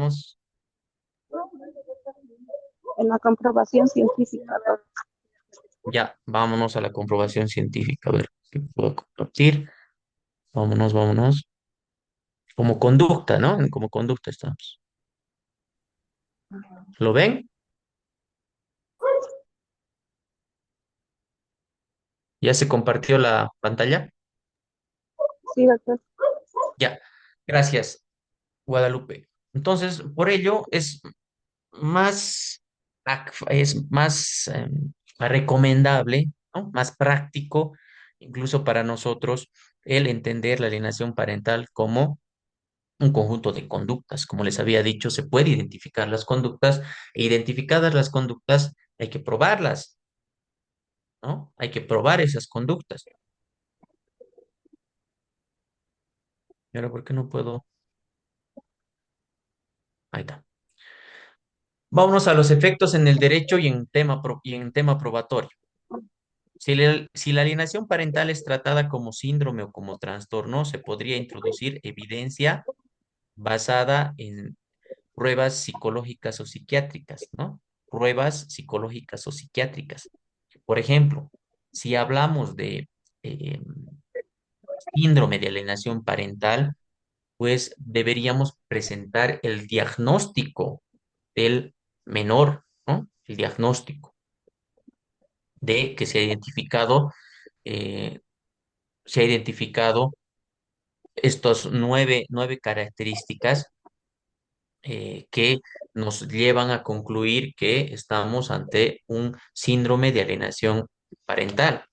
vamos? En la comprobación científica, Ya, vámonos a la comprobación científica. A ver, ¿qué puedo compartir? Vámonos, vámonos. Como conducta, ¿no? Como conducta estamos. ¿Lo ven? ¿Ya se compartió la pantalla? sí, doctor. Ya, gracias, Guadalupe. Entonces, por ello es más recomendable, ¿no? Más práctico, incluso para nosotros, el entender la alienación parental como un conjunto de conductas. Como les había dicho, se puede identificar las conductas e identificadas las conductas, hay que probarlas, ¿no? Hay que probar esas conductas. ¿Y ahora por qué no puedo? Ahí está. Vámonos a los efectos en el derecho y y en tema probatorio. Si la alienación parental es tratada como síndrome o como trastorno, se podría introducir evidencia basada en pruebas psicológicas o psiquiátricas, ¿no? Pruebas psicológicas o psiquiátricas. Por ejemplo, si hablamos de eh, síndrome de alienación parental, pues deberíamos presentar el diagnóstico del menor, ¿no? El diagnóstico de que eh, se ha identificado estas nueve características que nos llevan a concluir que estamos ante un síndrome de alienación parental.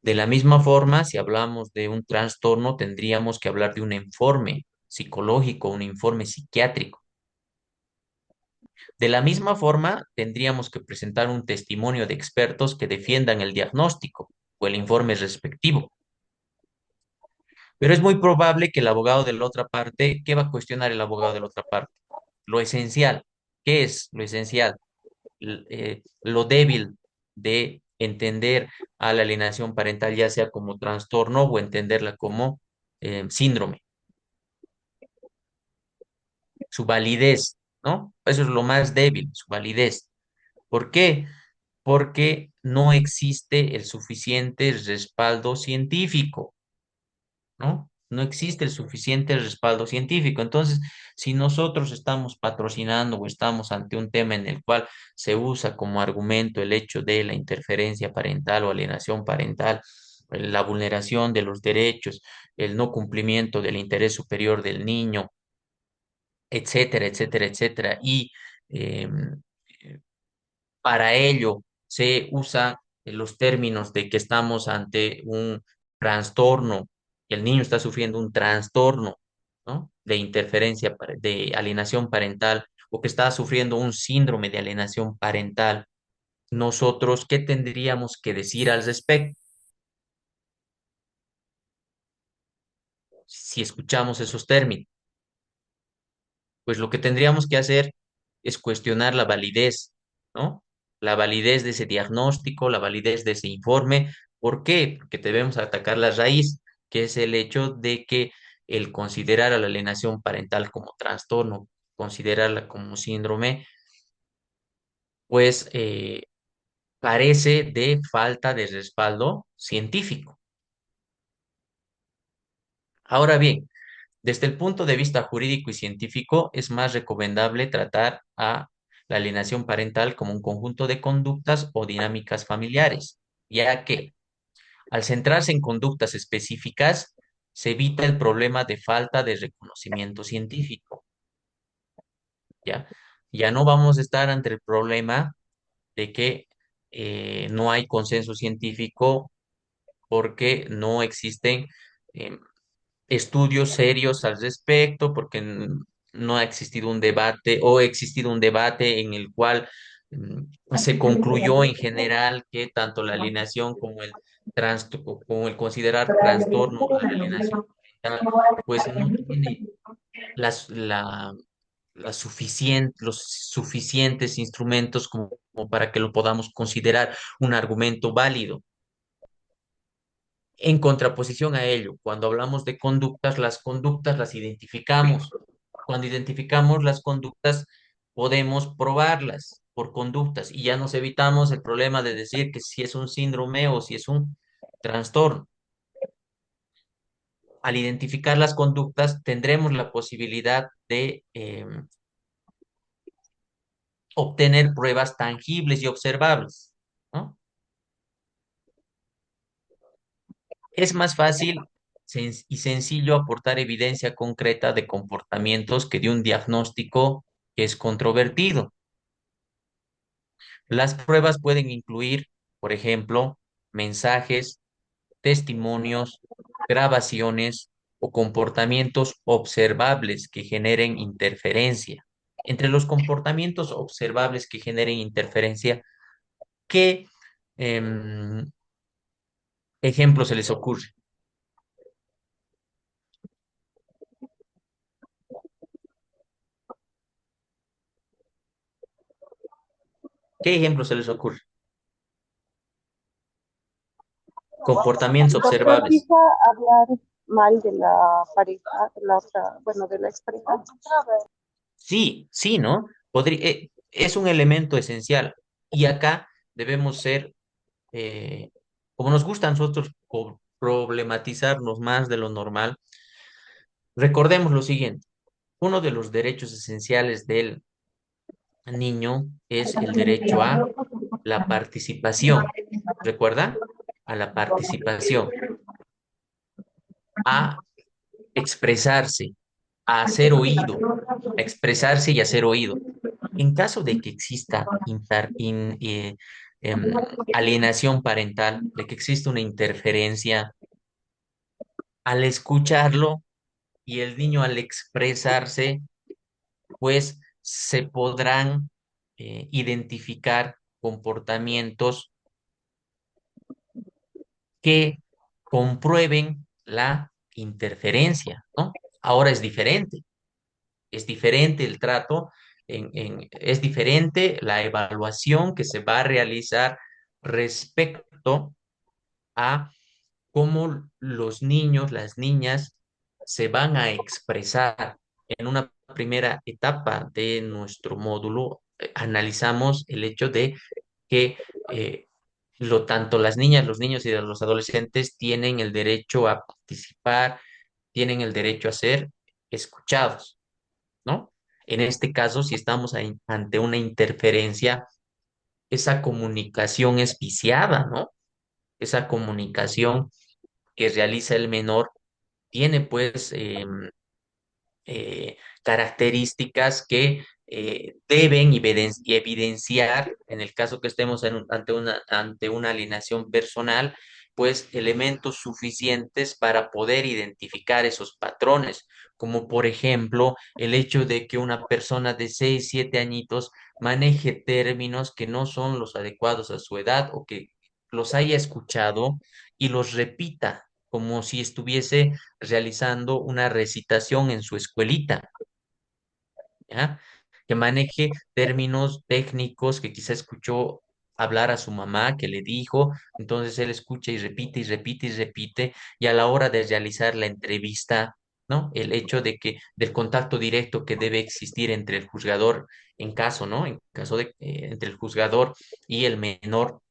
De la misma forma, si hablamos de un trastorno, tendríamos que hablar de un informe psicológico, un informe psiquiátrico. De la misma forma, tendríamos que presentar un testimonio de expertos que defiendan el diagnóstico o el informe respectivo. Pero es muy probable que el abogado de la otra parte, ¿qué va a cuestionar el abogado de la otra parte? Lo esencial. ¿Qué es lo esencial? Lo débil de entender a la alienación parental, ya sea como trastorno o entenderla como síndrome, su validez, ¿no? Eso es lo más débil, su validez. ¿Por qué? Porque no existe el suficiente respaldo científico, ¿no? No existe el suficiente respaldo científico. Entonces, si nosotros estamos patrocinando o estamos ante un tema en el cual se usa como argumento el hecho de la interferencia parental o alienación parental, la vulneración de los derechos, el no cumplimiento del interés superior del niño, etcétera, etcétera, etcétera, y em, para ello se usa los términos de que estamos ante un trastorno, que el niño está sufriendo un trastorno, ¿no? De interferencia, de alienación parental, o que está sufriendo un síndrome de alienación parental. Nosotros, ¿qué tendríamos que decir al respecto si escuchamos esos términos? Pues lo que tendríamos que hacer es cuestionar la validez, ¿no? La validez de ese diagnóstico, la validez de ese informe. ¿Por qué? Porque debemos atacar la raíz, que es el hecho de que el considerar a la alienación parental como trastorno, considerarla como síndrome, pues carece de falta de respaldo científico. Ahora bien, desde el punto de vista jurídico y científico, es más recomendable tratar a la alienación parental como un conjunto de conductas o dinámicas familiares, ya que al centrarse en conductas específicas, se evita el problema de falta de reconocimiento científico, ¿ya? Ya no vamos a estar ante el problema de que no hay consenso científico porque no existen em, estudios serios al respecto, porque no ha existido un debate o ha existido un debate en el cual se concluyó en general que tanto la alienación como el considerar trastorno a la alienación parental, pues no tiene las los suficientes instrumentos como para que lo podamos considerar un argumento válido. En contraposición a ello, cuando hablamos de conductas, las conductas las identificamos. Cuando identificamos las conductas, podemos probarlas por conductas y ya nos evitamos el problema de decir que si es un síndrome o si es un trastorno. Al identificar las conductas, tendremos la posibilidad de obtener pruebas tangibles y observables, ¿no? Es más fácil y sencillo aportar evidencia concreta de comportamientos que de un diagnóstico que es controvertido. Las pruebas pueden incluir, por ejemplo, mensajes, testimonios, grabaciones o comportamientos observables que generen interferencia. Entre los comportamientos observables que generen interferencia, ¿qué em, ejemplo se les ocurre? ¿Qué ejemplo se les ocurre? Comportamientos Doctor, observables. quizá hablar mal de la pareja, de la otra, bueno, de la expareja. Sí, sí, ¿no? Es un elemento esencial. Y acá debemos ser, como nos gusta a nosotros problematizarnos más de lo normal, recordemos lo siguiente. Uno de los derechos esenciales del niño es el derecho a la participación. ¿Recuerda? A la participación, a expresarse, a hacer oído, a expresarse y a ser oído. En caso de que exista em, alienación parental, de que exista una interferencia, al escucharlo y el niño al expresarse, pues se podrán identificar comportamientos que comprueben la interferencia, ¿no? Ahora es diferente el trato, es diferente la evaluación que se va a realizar respecto a cómo los niños, las niñas se van a expresar. En una primera etapa de nuestro módulo, analizamos el hecho de que tanto las niñas, los niños y los adolescentes tienen el derecho a participar, tienen el derecho a ser escuchados, ¿no? En este caso, si estamos ante una interferencia, esa comunicación es viciada, ¿no? Esa comunicación que realiza el menor tiene pues características que deben evidenciar, en el caso que estemos ante una alienación personal, pues elementos suficientes para poder identificar esos patrones, como por ejemplo el hecho de que una persona de 6 7 añitos maneje términos que no son los adecuados a su edad o que los haya escuchado y los repita como si estuviese realizando una recitación en su escuelita, ¿ya? Que maneje términos técnicos que quizá escuchó hablar a su mamá, que le dijo, entonces él escucha y repite y repite y repite, y a la hora de realizar la entrevista, ¿no? El hecho de que del contacto directo que debe existir entre el juzgador, en caso, ¿no? En caso de entre el juzgador y el menor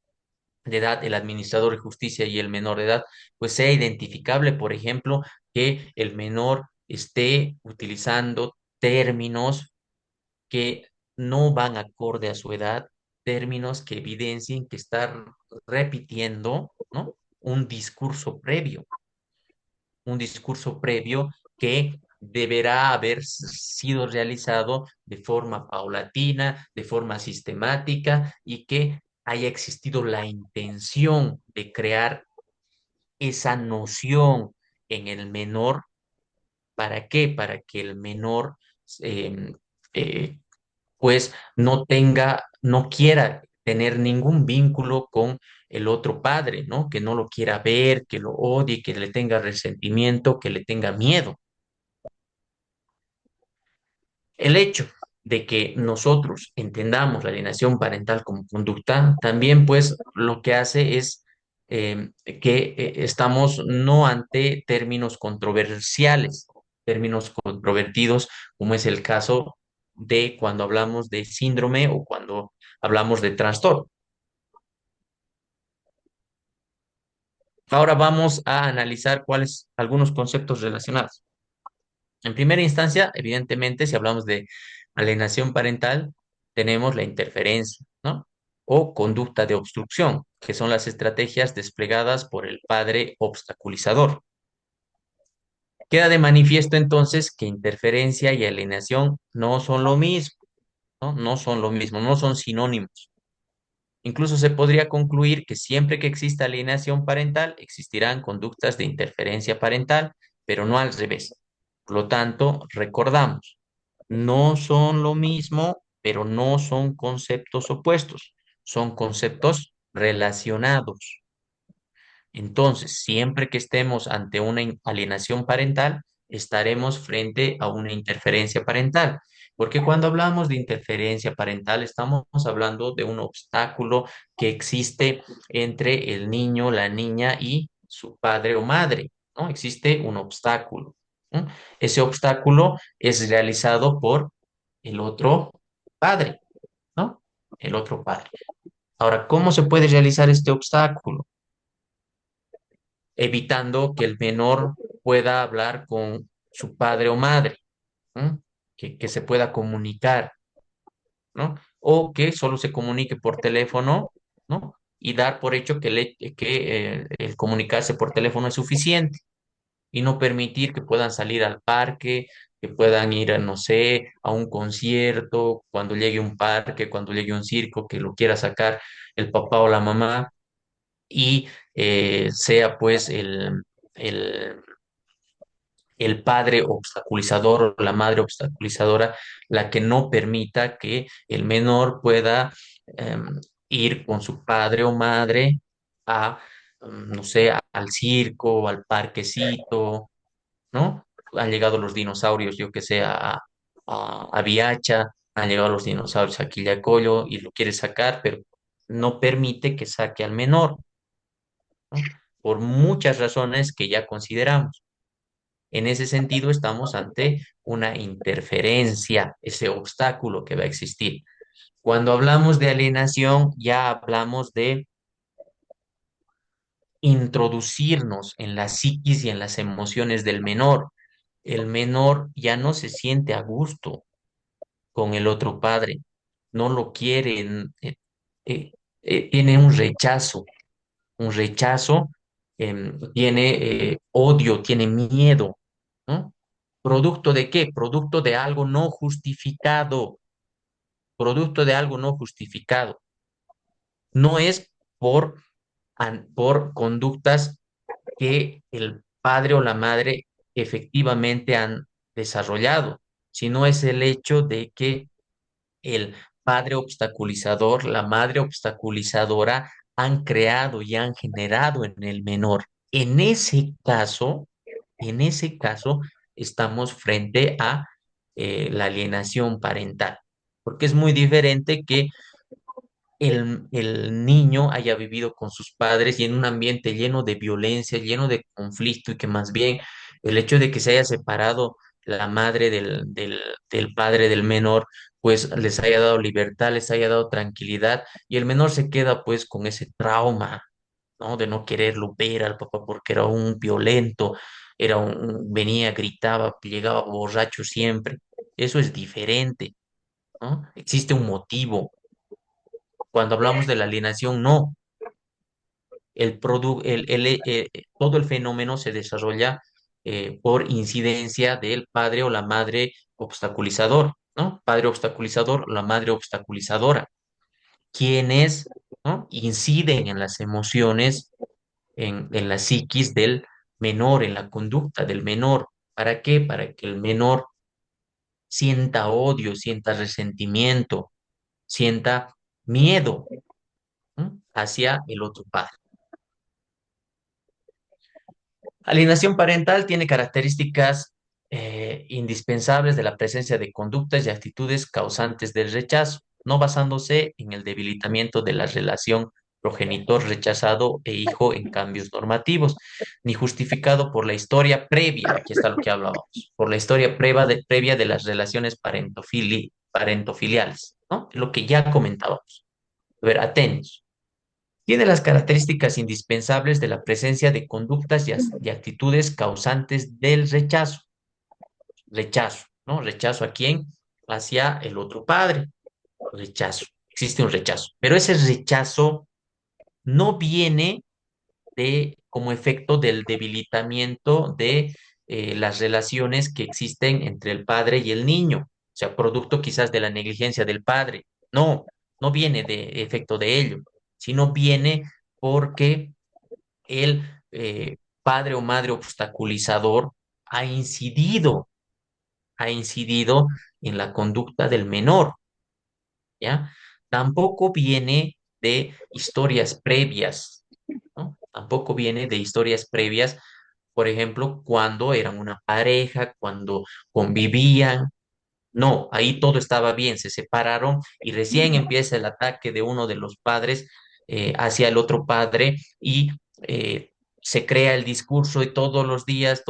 de edad, el administrador de justicia y el menor de edad, pues sea identificable, por ejemplo, que el menor esté utilizando términos que no van acorde a su edad, términos que evidencien que está repitiendo, ¿no? Un discurso previo que deberá haber sido realizado de forma paulatina, de forma sistemática y que haya existido la intención de crear esa noción en el menor. ¿Para qué? Para que el menor eh, eh, pues no tenga, no quiera tener ningún vínculo con el otro padre, ¿no? Que no lo quiera ver, que lo odie, que le tenga resentimiento, que le tenga miedo. El hecho de que nosotros entendamos la alienación parental como conducta, también pues lo que hace es que estamos no ante términos controversiales. términos controvertidos, como es el caso de cuando hablamos de síndrome o cuando hablamos de trastorno. Ahora vamos a analizar cuáles algunos conceptos relacionados. En primera instancia, evidentemente, si hablamos de alienación parental, tenemos la interferencia, ¿no? O conducta de obstrucción, que son las estrategias desplegadas por el padre obstaculizador. Queda de manifiesto entonces que interferencia y alienación no son lo mismo, ¿no? No son lo mismo, no son sinónimos. Incluso se podría concluir que siempre que exista alienación parental, existirán conductas de interferencia parental, pero no al revés. Por lo tanto, recordamos, no son lo mismo, pero no son conceptos opuestos, son conceptos relacionados. Entonces, siempre que estemos ante una alienación parental, estaremos frente a una interferencia parental. Porque cuando hablamos de interferencia parental, estamos hablando de un obstáculo que existe entre el niño, la niña y su padre o madre, ¿no? Existe un obstáculo, ¿no? Ese obstáculo es realizado por el otro padre, ¿no? El otro padre. Ahora, ¿cómo se puede realizar este obstáculo? Evitando que el menor pueda hablar con su padre o madre, ¿no? Que se pueda comunicar, ¿no? O que solo se comunique por teléfono, ¿no? Y dar por hecho que el comunicarse por teléfono es suficiente y no permitir que puedan salir al parque, que puedan ir, a, no sé, a un concierto, cuando llegue un parque, cuando llegue un circo, que lo quiera sacar el papá o la mamá y sea pues el, el padre obstaculizador o la madre obstaculizadora la que no permita que el menor pueda ir con su padre o madre a, no sé, al circo o al parquecito, ¿no? Han llegado los dinosaurios, yo que sé, a Viacha, han llegado los dinosaurios a Quillacollo y lo quiere sacar, pero no permite que saque al menor, ¿no? Por muchas razones que ya consideramos. En ese sentido, estamos ante una interferencia, ese obstáculo que va a existir. Cuando hablamos de alienación, ya hablamos de introducirnos en la psiquis y en las emociones del menor. El menor ya no se siente a gusto con el otro padre, no lo quiere, eh, tiene un rechazo, tiene odio, tiene miedo, ¿no? ¿Producto de qué? Producto de algo no justificado, producto de algo no justificado. No es por, por conductas que el padre o la madre efectivamente han desarrollado, sino es el hecho de que el padre obstaculizador, la madre obstaculizadora han creado y han generado en el menor. En ese caso, estamos frente a la alienación parental, porque es muy diferente que el niño haya vivido con sus padres y en un ambiente lleno de violencia, lleno de conflicto y que más bien el hecho de que se haya separado la madre del padre del menor, pues les haya dado libertad, les haya dado tranquilidad y el menor se queda pues con ese trauma, ¿no? De no quererlo ver al papá porque era un violento, venía, gritaba, llegaba borracho siempre. Eso es diferente, ¿no? Existe un motivo. Cuando hablamos de la alienación, no. Todo el fenómeno se desarrolla por incidencia del padre o la madre obstaculizador, ¿no? Padre obstaculizador, la madre obstaculizadora, quienes, ¿no? Inciden en las emociones, en la psiquis del menor, en la conducta del menor. ¿Para qué? Para que el menor sienta odio, sienta resentimiento, sienta miedo, ¿no? Hacia el otro padre. Alienación parental tiene características indispensables de la presencia de conductas y actitudes causantes del rechazo, no basándose en el debilitamiento de la relación progenitor rechazado e hijo en cambios normativos, ni justificado por la historia previa, aquí está lo que hablábamos, por la historia previa de las relaciones parentofiliales, ¿no? Lo que ya comentábamos. A ver, atentos. Tiene las características indispensables de la presencia de conductas y actitudes causantes del rechazo. Rechazo, ¿no? ¿Rechazo a quién? Hacia el otro padre. Rechazo. Existe un rechazo. Pero ese rechazo no viene como efecto del debilitamiento de las relaciones que existen entre el padre y el niño. O sea, producto quizás de la negligencia del padre. No, no viene de efecto de ello, sino viene porque el padre o madre obstaculizador ha incidido, ha incidido en la conducta del menor, ¿ya? Tampoco viene de historias previas, ¿no? Tampoco viene de historias previas, por ejemplo, cuando eran una pareja, cuando convivían. No, ahí todo estaba bien, se separaron y recién empieza el ataque de uno de los padres hacia el otro padre y eh, se crea el discurso y todos los días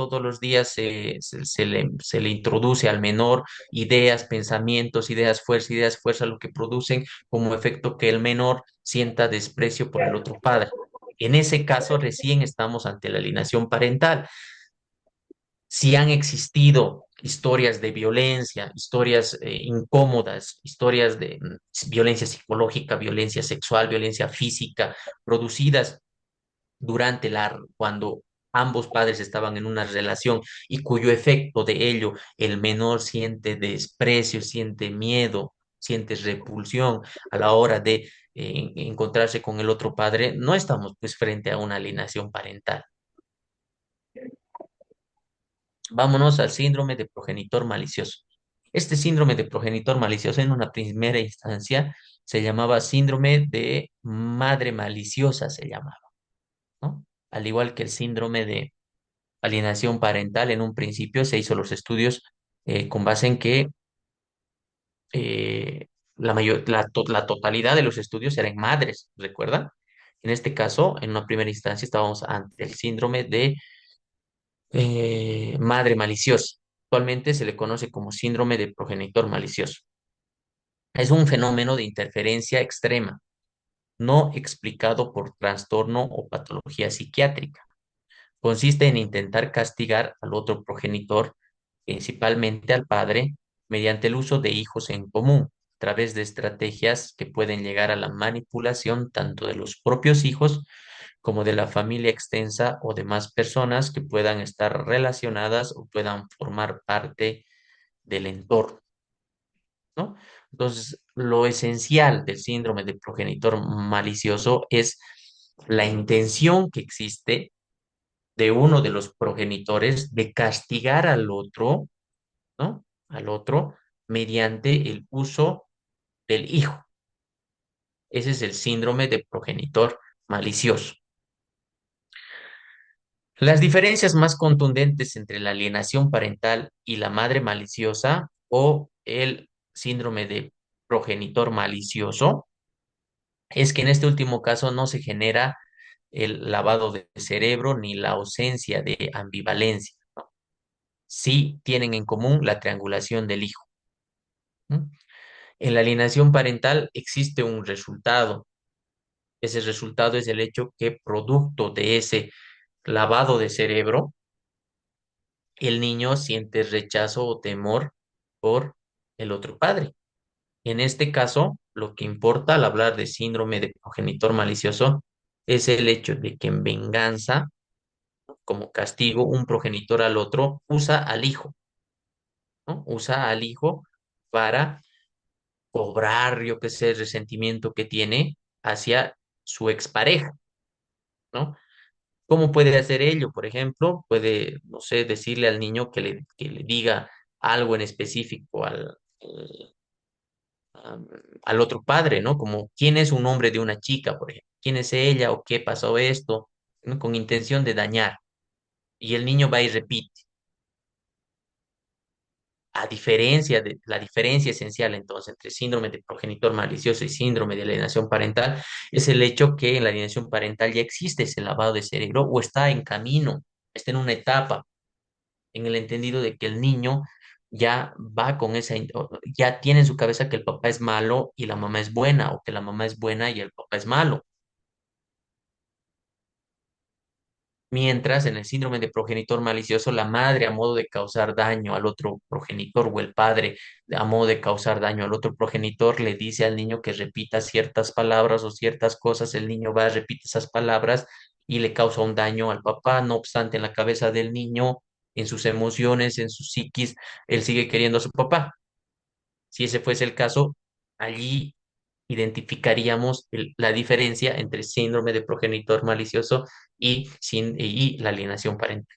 se le introduce al menor ideas, pensamientos, ideas, fuerza, lo que producen como efecto que el menor sienta desprecio por el otro padre. En ese caso, recién estamos ante la alienación parental. Si han existido historias de violencia, historias incómodas, historias de violencia psicológica, violencia sexual, violencia física, producidas durante cuando ambos padres estaban en una relación y cuyo efecto de ello el menor siente desprecio, siente miedo, siente repulsión a la hora de encontrarse con el otro padre, no estamos pues frente a una alienación parental. Vámonos al síndrome de progenitor malicioso. Este síndrome de progenitor malicioso en una primera instancia se llamaba síndrome de madre maliciosa, se llamaba, ¿no? Al igual que el síndrome de alienación parental, en un principio se hizo los estudios con base en que la totalidad de los estudios eran madres, ¿recuerdan? En este caso, en una primera instancia estábamos ante el síndrome de madre maliciosa. Actualmente se le conoce como síndrome de progenitor malicioso. Es un fenómeno de interferencia extrema, no explicado por trastorno o patología psiquiátrica. Consiste en intentar castigar al otro progenitor, principalmente al padre, mediante el uso de hijos en común, a través de estrategias que pueden llegar a la manipulación tanto de los propios hijos como de la familia extensa o demás personas que puedan estar relacionadas o puedan formar parte del entorno, ¿no? Entonces, lo esencial del síndrome de progenitor malicioso es la intención que existe de uno de los progenitores de castigar al otro, ¿no? Al otro mediante el uso del hijo. Ese es el síndrome de progenitor malicioso. Las diferencias más contundentes entre la alienación parental y la madre maliciosa o el síndrome de progenitor malicioso es que en este último caso no se genera el lavado de cerebro ni la ausencia de ambivalencia. Sí tienen en común la triangulación del hijo. ¿No? En la alienación parental existe un resultado. Ese resultado es el hecho que producto de ese lavado de cerebro, el niño siente rechazo o temor por el otro padre. En este caso, lo que importa al hablar de síndrome de progenitor malicioso es el hecho de que en venganza, como castigo, un progenitor al otro usa al hijo, ¿no? Usa al hijo para cobrar, yo qué sé, el resentimiento que tiene hacia su expareja, ¿no? ¿Cómo puede hacer ello? Por ejemplo, puede, no sé, decirle al niño que le diga algo en específico al otro padre, ¿no? Como quién es un hombre de una chica, por ejemplo, quién es ella o qué pasó esto, ¿no? Con intención de dañar. Y el niño va y repite. A diferencia de la diferencia esencial entonces entre síndrome de progenitor malicioso y síndrome de alienación parental es el hecho que en la alienación parental ya existe ese lavado de cerebro o está en camino, está en una etapa, en el entendido de que el niño ya va con ya tiene en su cabeza que el papá es malo y la mamá es buena, o que la mamá es buena y el papá es malo. Mientras en el síndrome de progenitor malicioso, la madre a modo de causar daño al otro progenitor o el padre a modo de causar daño al otro progenitor le dice al niño que repita ciertas palabras o ciertas cosas, el niño va, repite esas palabras y le causa un daño al papá. No obstante, en la cabeza del niño, en sus emociones, en su psiquis, él sigue queriendo a su papá. Si ese fuese el caso, allí identificaríamos la diferencia entre síndrome de progenitor malicioso y la alienación parental.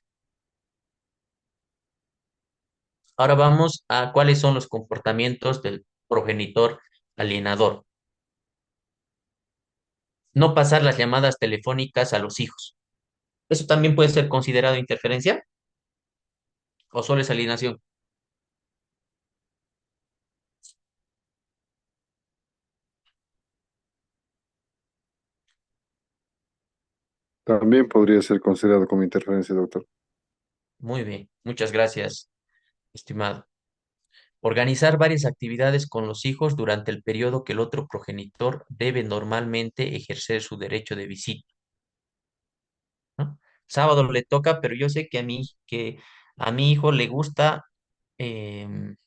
Ahora vamos a cuáles son los comportamientos del progenitor alienador. No pasar las llamadas telefónicas a los hijos. ¿Eso también puede ser considerado interferencia o solo es alienación? También podría ser considerado como interferencia, doctor. Muy bien, muchas gracias, estimado. Organizar varias actividades con los hijos durante el periodo que el otro progenitor debe normalmente ejercer su derecho de visita, ¿no? Sábado le toca, pero yo sé que a mi hijo em,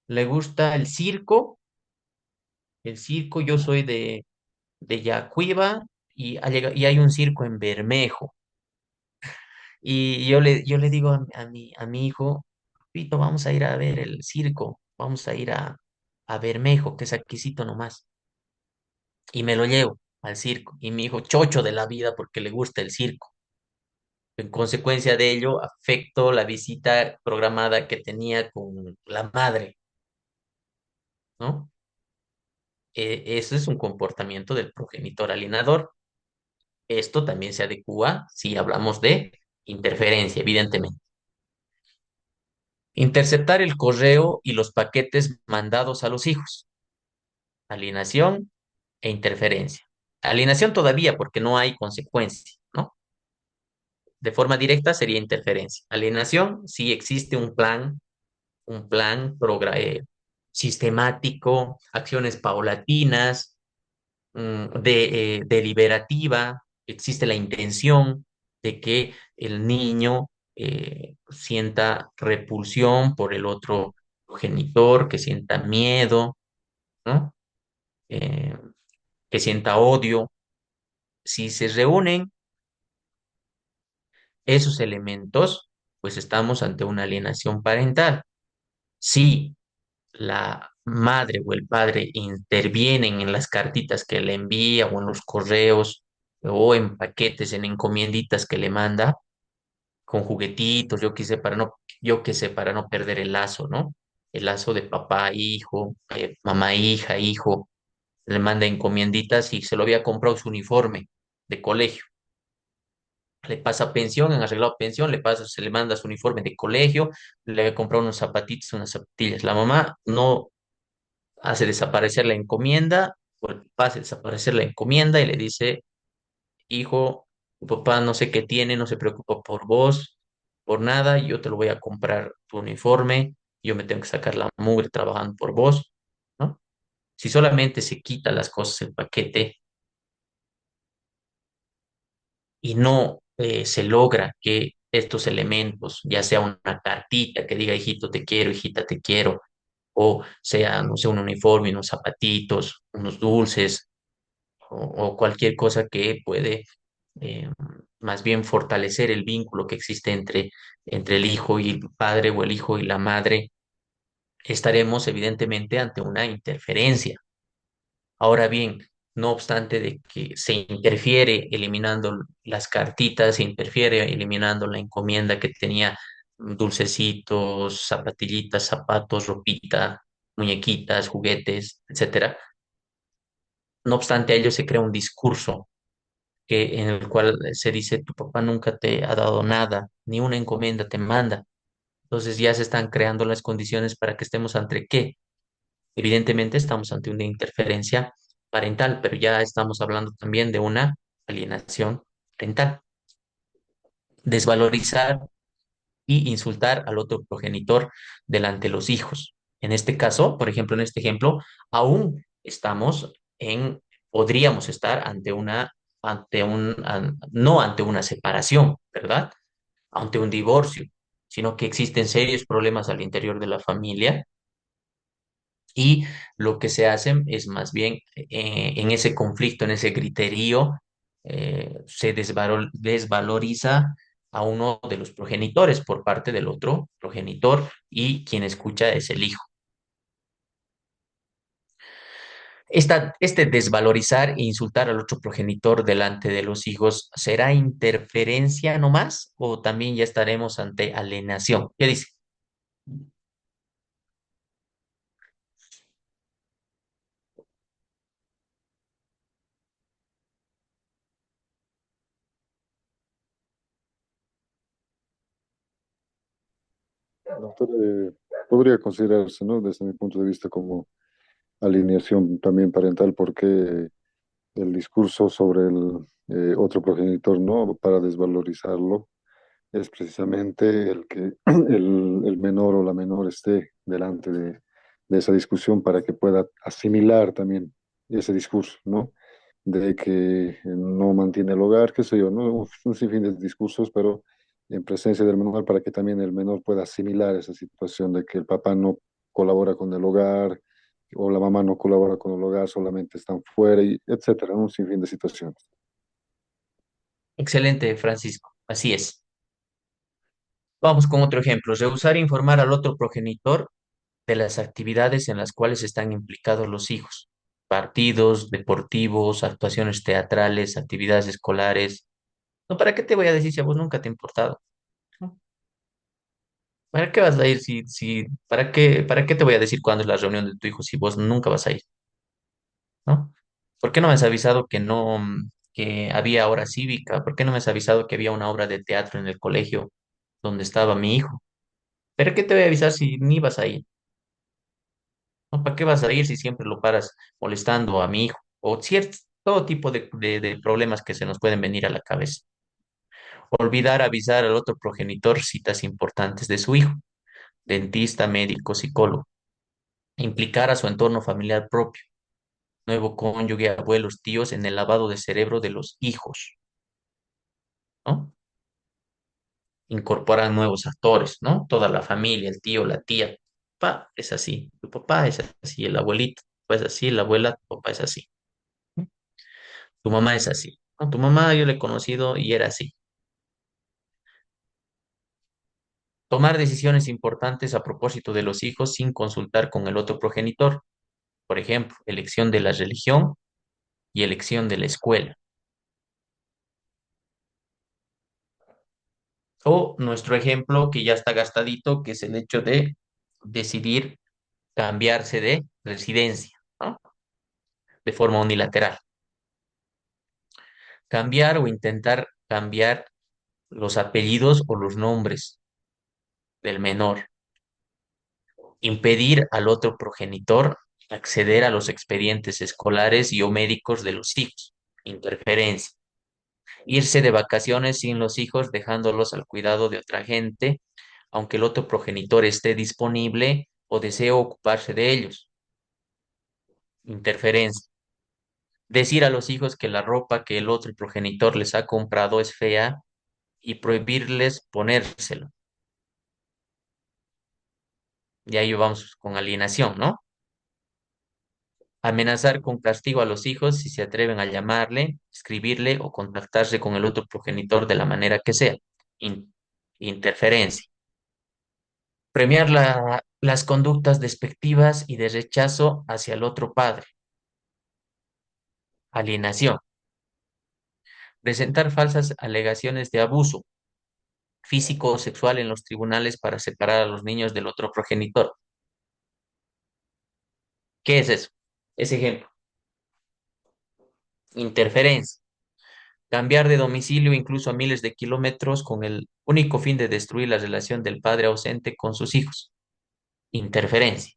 le gusta el circo, yo soy de Yacuiba y hay un circo en Bermejo. Y yo le digo a mi hijo, Pito, vamos a ir a ver el circo, vamos a ir a Bermejo, que es aquícito nomás. Y me lo llevo al circo. Y mi hijo chocho de la vida porque le gusta el circo. En consecuencia de ello, afecto la visita programada que tenía con la madre, ¿no? Eso es un comportamiento del progenitor alienador. Esto también se adecua si hablamos de interferencia, evidentemente. Interceptar el correo y los paquetes mandados a los hijos. Alienación e interferencia. Alienación todavía porque no hay consecuencia, ¿no? De forma directa sería interferencia. Alienación, sí existe un plan sistemático, acciones paulatinas, deliberativa, existe la intención de que el niño sienta repulsión por el otro genitor, que sienta miedo, ¿no? Eh, que sienta odio. Si se reúnen esos elementos, pues estamos ante una alienación parental. Si la madre o el padre intervienen en las cartitas que le envía o en los correos o en paquetes, en encomienditas que le manda, con juguetitos, yo qué sé, para no perder el lazo, ¿no? El lazo de papá, hijo, mamá, hija, hijo, le manda encomienditas y se lo había comprado su uniforme de colegio. Le pasa pensión, han arreglado pensión, se le manda su uniforme de colegio, le había comprado unos zapatitos, unas zapatillas. La mamá no hace desaparecer la encomienda, o el papá hace desaparecer la encomienda y le dice, hijo, tu papá no sé qué tiene, no se preocupa por vos, por nada, yo te lo voy a comprar tu uniforme, yo me tengo que sacar la mugre trabajando por vos, ¿no? Si solamente se quita las cosas del paquete y no se logra que estos elementos, ya sea una cartita que diga, hijito, te quiero, hijita, te quiero, o sea, no sé, un uniforme, unos zapatitos, unos dulces, o cualquier cosa que puede eh, más bien fortalecer el vínculo que existe entre el hijo y el padre o el hijo y la madre, estaremos evidentemente ante una interferencia. Ahora bien, no obstante de que se interfiere eliminando las cartitas, se interfiere eliminando la encomienda que tenía dulcecitos, zapatillitas, zapatos, ropita, muñequitas, juguetes, etcétera. No obstante a ello se crea un discurso en el cual se dice, tu papá nunca te ha dado nada, ni una encomienda te manda. Entonces ya se están creando las condiciones para que estemos ante qué. Evidentemente estamos ante una interferencia parental, pero ya estamos hablando también de una alienación parental. Desvalorizar y insultar al otro progenitor delante de los hijos. En este caso, por ejemplo, en este ejemplo, aún estamos en, podríamos estar no ante una separación, ¿verdad? Ante un divorcio, sino que existen serios problemas al interior de la familia y lo que se hace es más bien en ese conflicto, en ese griterío, se desvaloriza a uno de los progenitores por parte del otro progenitor y quien escucha es el hijo. Este desvalorizar e insultar al otro progenitor delante de los hijos, ¿será interferencia nomás o también ya estaremos ante alienación? ¿Qué dice? Doctor, podría considerarse, ¿no? Desde mi punto de vista como alineación también parental, porque el discurso sobre el otro progenitor, ¿no? Para desvalorizarlo, es precisamente el que el menor o la menor esté delante de esa discusión para que pueda asimilar también ese discurso, ¿no? De que no mantiene el hogar, qué sé yo, ¿no? Un sinfín de discursos, pero en presencia del menor para que también el menor pueda asimilar esa situación de que el papá no colabora con el hogar o la mamá no colabora con el hogar, solamente están fuera, y etcétera, ¿no? Un sinfín de situaciones. Excelente, Francisco. Así es. Vamos con otro ejemplo. Rehusar informar al otro progenitor de las actividades en las cuales están implicados los hijos. Partidos, deportivos, actuaciones teatrales, actividades escolares. No, ¿para qué te voy a decir si a vos nunca te ha importado? ¿No? ¿Para qué vas a ir para qué te voy a decir cuándo es la reunión de tu hijo si vos nunca vas a ir? ¿No? ¿Por qué no me has avisado que no, que había hora cívica? ¿Por qué no me has avisado que había una obra de teatro en el colegio donde estaba mi hijo? ¿Pero qué te voy a avisar si ni vas a ir? ¿No? ¿Para qué vas a ir si siempre lo paras molestando a mi hijo? O todo tipo de problemas que se nos pueden venir a la cabeza. Olvidar avisar al otro progenitor citas importantes de su hijo, dentista, médico, psicólogo. Implicar a su entorno familiar propio, nuevo cónyuge, abuelos, tíos en el lavado de cerebro de los hijos, ¿no? Incorporar nuevos actores, ¿no? Toda la familia, el tío, la tía. Papá es así, tu papá es así, el abuelito pues así, la abuela, tu papá es así. Tu mamá es así. No, tu mamá yo la he conocido y era así. Tomar decisiones importantes a propósito de los hijos sin consultar con el otro progenitor. Por ejemplo, elección de la religión y elección de la escuela. O nuestro ejemplo que ya está gastadito, que es el hecho de decidir cambiarse de residencia, ¿no? De forma unilateral. Cambiar o intentar cambiar los apellidos o los nombres del menor. Impedir al otro progenitor acceder a los expedientes escolares y o médicos de los hijos. Interferencia. Irse de vacaciones sin los hijos, dejándolos al cuidado de otra gente, aunque el otro progenitor esté disponible o desee ocuparse de ellos. Interferencia. Decir a los hijos que la ropa que el otro progenitor les ha comprado es fea y prohibirles ponérselo. Y ahí vamos con alienación, ¿no? Amenazar con castigo a los hijos si se atreven a llamarle, escribirle o contactarse con el otro progenitor de la manera que sea. In- interferencia. Premiar las conductas despectivas y de rechazo hacia el otro padre. Alienación. Presentar falsas alegaciones de abuso físico o sexual en los tribunales para separar a los niños del otro progenitor. ¿Qué es eso? Ese ejemplo. Interferencia. cambiar de domicilio incluso a miles de kilómetros con el único fin de destruir la relación del padre ausente con sus hijos. Interferencia.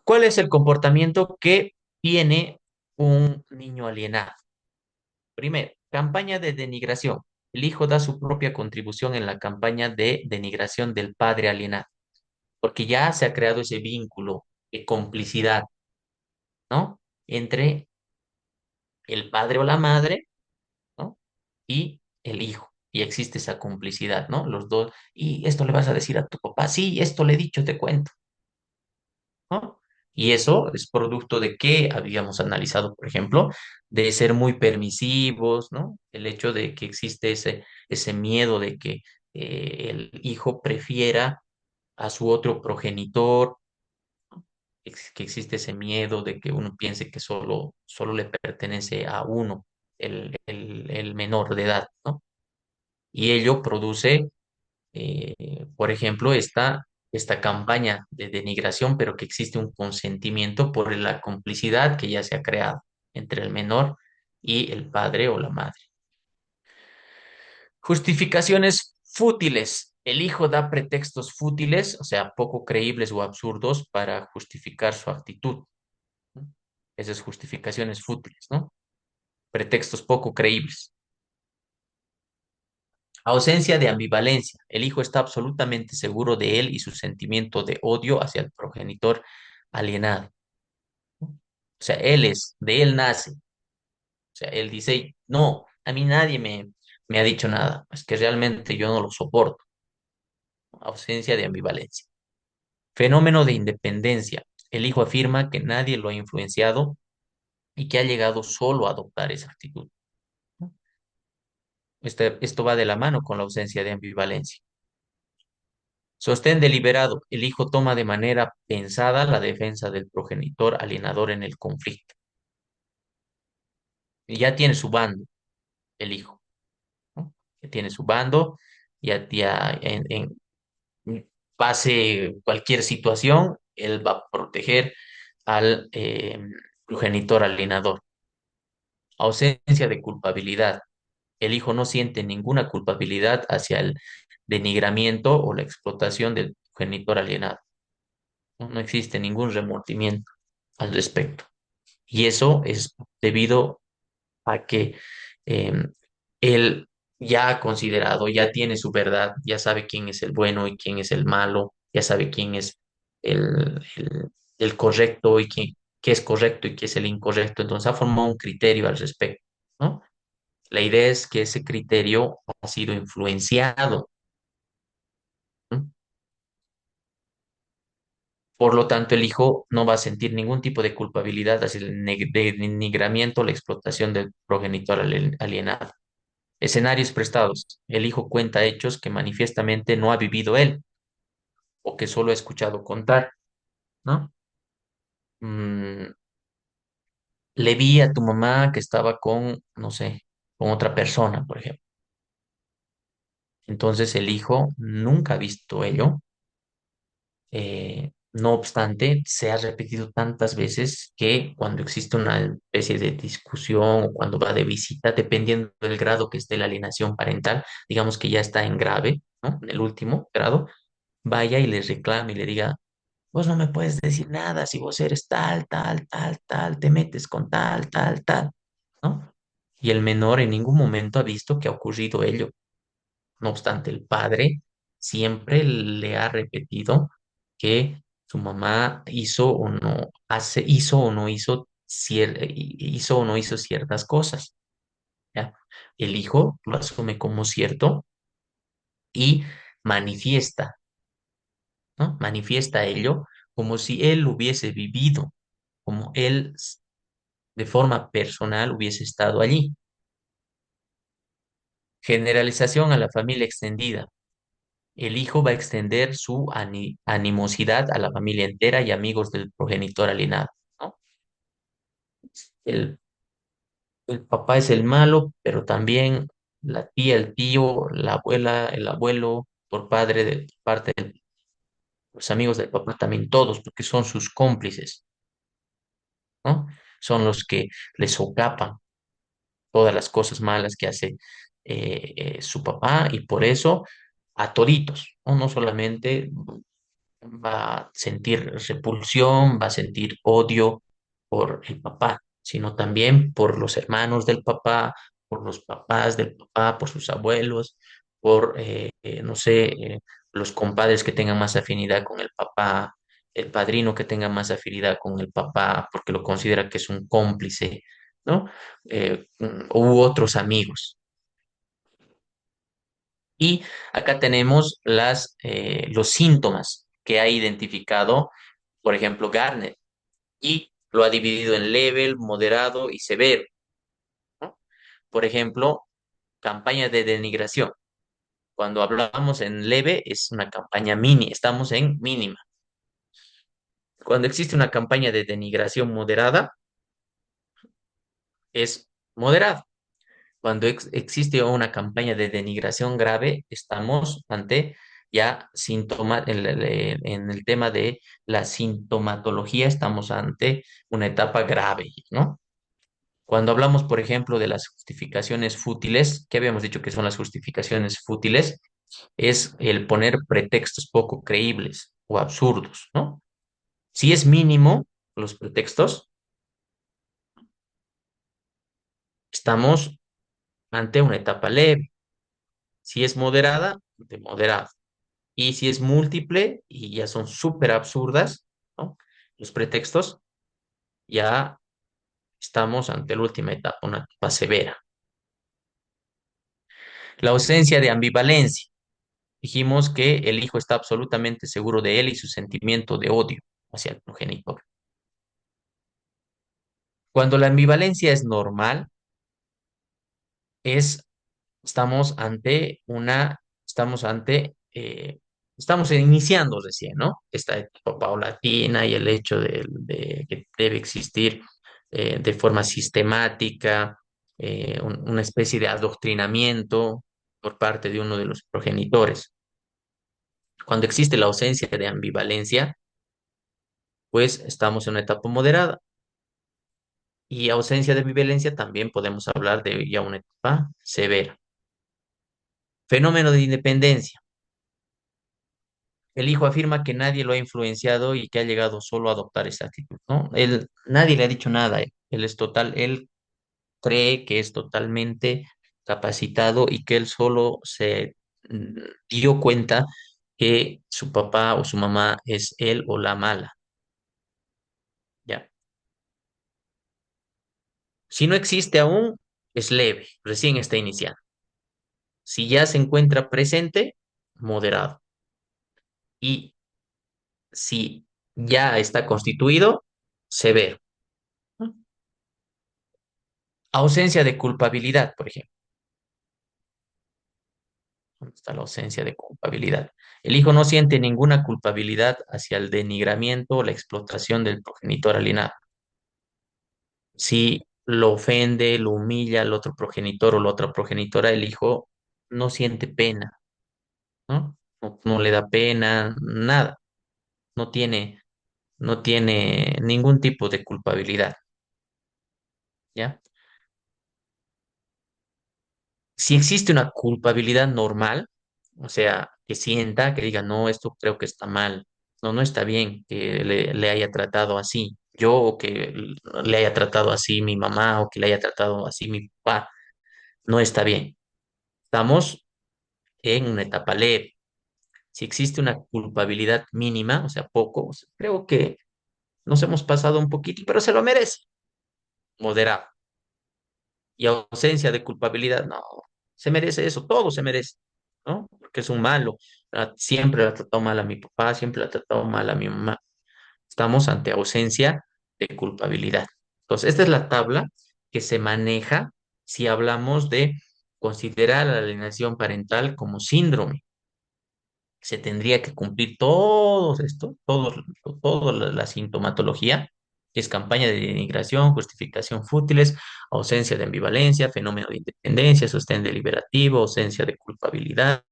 ¿Cuál es el comportamiento que tiene un niño alienado? Primero, campaña de denigración. El hijo da su propia contribución en la campaña de denigración del padre alienado, porque ya se ha creado ese vínculo de complicidad, ¿no? Entre el padre o la madre, ¿no? Y el hijo. Y existe esa complicidad, ¿no? Los dos. Y esto le vas a decir a tu papá. Sí, esto le he dicho, te cuento, ¿no? Y eso es producto de que habíamos analizado, por ejemplo, de ser muy permisivos, ¿no? El hecho de que existe ese miedo de que el hijo prefiera a su otro progenitor, que existe ese miedo de que uno piense que solo le pertenece a uno, el menor de edad, ¿no? Y ello produce por ejemplo, esta campaña de denigración, pero que existe un consentimiento por la complicidad que ya se ha creado entre el menor y el padre o la madre. Justificaciones fútiles. El hijo da pretextos fútiles, o sea, poco creíbles o absurdos para justificar su actitud, ¿no? Esas justificaciones fútiles, ¿no? Pretextos poco creíbles. Ausencia de ambivalencia. El hijo está absolutamente seguro de él y su sentimiento de odio hacia el progenitor alienado. O sea, de él nace. O sea, él dice, no, a mí nadie me ha dicho nada. Es que realmente yo no lo soporto. Ausencia de ambivalencia. Fenómeno de independencia. El hijo afirma que nadie lo ha influenciado y que ha llegado solo a adoptar esa actitud. Esto va de la mano con la ausencia de ambivalencia. Sostén deliberado. El hijo toma de manera pensada la defensa del progenitor alienador en el conflicto. Y ya tiene su bando, el hijo, ¿no? Ya tiene su bando, ya pase cualquier situación, él va a proteger al progenitor alienador. Ausencia de culpabilidad. El hijo no siente ninguna culpabilidad hacia el denigramiento o la explotación del progenitor alienado. No, no existe ningún remordimiento al respecto. Y eso es debido a que eh, él ya ha considerado, ya tiene su verdad, ya sabe quién es el bueno y quién es el malo, ya sabe quién es el correcto y qué es correcto y qué es el incorrecto. Entonces ha formado un criterio al respecto, ¿no? La idea es que ese criterio ha sido influenciado, ¿no? Por lo tanto, el hijo no va a sentir ningún tipo de culpabilidad hacia el denigramiento o la explotación del progenitor alienado. Escenarios prestados. El hijo cuenta hechos que manifiestamente no ha vivido él o que solo ha escuchado contar, ¿no? Mm, le vi a tu mamá que estaba con, no sé, con otra persona, por ejemplo. Entonces el hijo nunca ha visto ello. No obstante, se ha repetido tantas veces que cuando existe una especie de discusión o cuando va de visita, dependiendo del grado que esté la alienación parental, digamos que ya está en grave, ¿no? En el último grado, vaya y le reclame y le diga, vos no me puedes decir nada si vos eres tal, tal, tal, tal, te metes con tal, tal, tal, ¿no? Y el menor en ningún momento ha visto que ha ocurrido ello. No obstante, el padre siempre le ha repetido que su mamá hizo o no hizo, hizo o no hizo ciertas cosas, ¿ya? El hijo lo asume como cierto y manifiesta, ¿no? Manifiesta ello como si él lo hubiese vivido, como él de forma personal hubiese estado allí. Generalización a la familia extendida. El hijo va a extender su animosidad a la familia entera y amigos del progenitor alienado, ¿no? El, el papá es el malo, pero también la tía, el tío, la abuela, el abuelo, por parte de los amigos del papá también todos, porque son sus cómplices, ¿no? Son los que le socapan. todas las cosas malas que hace su papá y por eso a toditos, ¿no? No solamente va a sentir repulsión, va a sentir odio por el papá, sino también por los hermanos del papá, por los papás del papá, por sus abuelos, por, no sé, los compadres que tengan más afinidad con el papá, el padrino que tenga más afinidad con el papá, porque lo considera que es un cómplice, ¿no? U otros amigos. Y acá tenemos los síntomas que ha identificado, por ejemplo, Garner, y lo ha dividido en level, moderado y severo, ¿no? Por ejemplo, campaña de denigración. Cuando hablamos en leve es una campaña mini, estamos en mínima. Cuando existe una campaña de denigración moderada, es moderado. Cuando existe una campaña de denigración grave, estamos ante ya síntomas, en el tema de la sintomatología, estamos ante una etapa grave, ¿no? Cuando hablamos, por ejemplo, de las justificaciones fútiles, ¿qué habíamos dicho que son las justificaciones fútiles? Es el poner pretextos poco creíbles o absurdos, ¿no? Si es mínimo los pretextos, estamos ante una etapa leve. Si es moderada, de moderado. Y si es múltiple y ya son súper absurdas, ¿no? Los pretextos, ya estamos ante la última etapa, una etapa severa. La ausencia de ambivalencia. Dijimos que el hijo está absolutamente seguro de él y su sentimiento de odio hacia el progenitor. Cuando la ambivalencia es normal, es, estamos ante, estamos iniciando recién, ¿no? Esta etapa paulatina y el hecho de que debe existir de forma sistemática una especie de adoctrinamiento por parte de uno de los progenitores. Cuando existe la ausencia de ambivalencia, pues estamos en una etapa moderada. Y ausencia de violencia también podemos hablar de ya una etapa severa. Fenómeno de independencia. El hijo afirma que nadie lo ha influenciado y que ha llegado solo a adoptar esa actitud, ¿no? Nadie le ha dicho nada. Él cree que es totalmente capacitado y que él solo se mm, dio cuenta que su papá o su mamá es él o la mala, ¿ya? Si no existe aún, es leve, recién está iniciando. Si ya se encuentra presente, moderado. Y si ya está constituido, severo. ¿No? Ausencia de culpabilidad, por ejemplo. ¿Dónde está la ausencia de culpabilidad? El hijo no siente ninguna culpabilidad hacia el denigramiento o la explotación del progenitor alienado. Si lo ofende, lo humilla al otro progenitor o la otra progenitora, el hijo no siente pena, ¿no? No le da pena, nada. No tiene, no tiene ningún tipo de culpabilidad, ¿ya? Si existe una culpabilidad normal, o sea, que sienta, que diga, no, esto creo que está mal, no, no está bien que le haya tratado así, yo o que le haya tratado así mi mamá o que le haya tratado así mi papá, no está bien. Estamos en una etapa leve. Si existe una culpabilidad mínima, o sea, poco, o sea, creo que nos hemos pasado un poquito, pero se lo merece, moderado. Y ausencia de culpabilidad, no, se merece eso, todo se merece, ¿no? Porque es un malo. Siempre le ha tratado mal a mi papá, siempre le ha tratado mal a mi mamá. Estamos ante ausencia de culpabilidad. Entonces, esta es la tabla que se maneja si hablamos de considerar la alienación parental como síndrome. Se tendría que cumplir todo esto, toda la sintomatología, que es campaña de denigración, justificación fútiles, ausencia de ambivalencia, fenómeno de independencia, sostén deliberativo, ausencia de culpabilidad,